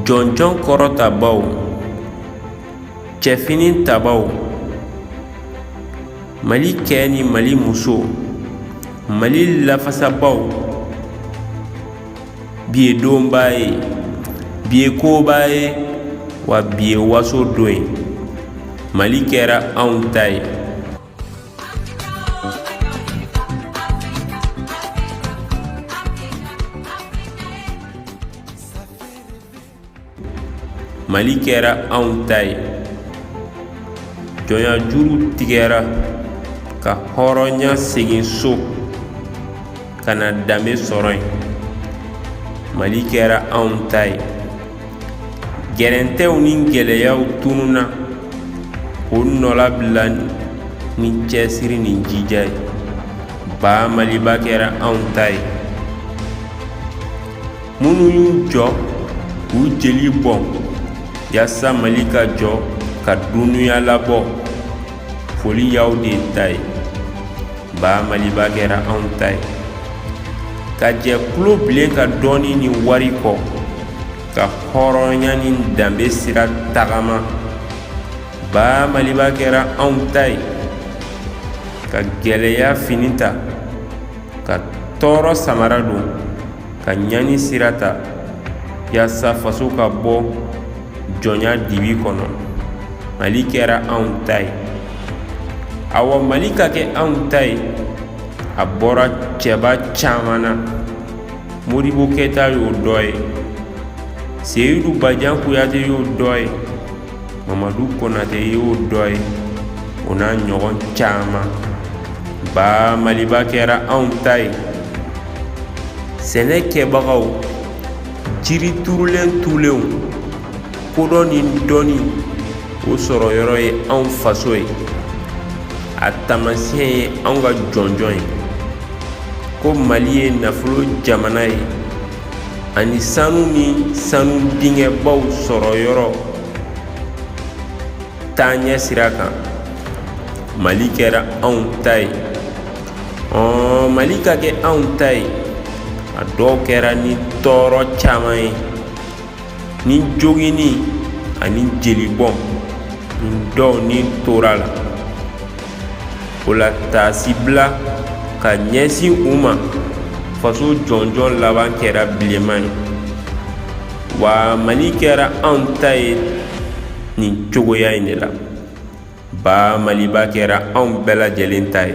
jɔnjɔn kɔrɔtabaw, cɛfini tabaw, Mali cɛ ni Mali muso, Mali lafasabaw, bi ye donba ye, bi ye koba ye, wa bi ye waso don ye. Mali kɛra anw ta ye. Mali kɛra anw ta ye. Jɔnya juru tigɛra ka hɔrɔnya segin so ka na danbe sɔrɔ yen. Mali kɛra anw ta ye. Gɛrɛntɛw ni gɛlɛyaw tununa k'o nɔlabila ni cɛsiri ni jija ye. Ba Maliba kɛra anw ta ye. Minnu y'u jɔ k'u jeli bɔn yasa Mali ka jɔ ka dunuya labɔ, foli y'aw de ta ye. Ba Maliba kɛra anw ta ye. Ka jɛ kulo bilen ka dɔɔni ni wari kɔ, ka hɔrɔnya ni danbe sira tagama. Ba Maliba kɛra anw ta ye. Ka gɛlɛya fini ta, ka tɔɔrɔ samara don, ka ɲani sira ta yasa faso ka bɔ jɔnya dibi kɔnɔ. Mali kɛra anw ta ye. Awa Mali ka kɛ anw ta ye, a bɔra cɛba caman na. Modibo Keyita y'o dɔ ye, Seyidu Bajan Kuyate y'o dɔ ye, Mamadu Konate y'o dɔ ye, o n'a ɲɔgɔn caman. Ba Maliba kɛra anw ta ye. Sɛnɛ kɛbagaw, jiri turulen tulenw, kodɔn ni dɔnni, o sɔrɔ yɔrɔ ye anw faso ye. A tamasiyɛn ye anw ka jɔnjɔn ye. Ko Mali ye nafolo jamana ye, ani sanu ni sanu dingɛbaw sɔrɔ yɔrɔ taaɲɛ sira kan. Mali kɛra anw ta ye. Mali ka kɛ anw ta ye. A dɔw kɛra ni tɔɔrɔ caman ye, ni jogini ani jelibɔn, ni dɔw ni tora la. O la taasibila ka ɲɛsin u ma, faso jɔnjɔn laban kɛra bilenman ye. Wa Mali kɛra anw ta ye nin cogoya in de la. Ba Maliba kɛra anw bɛɛ lajɛlen ta ye.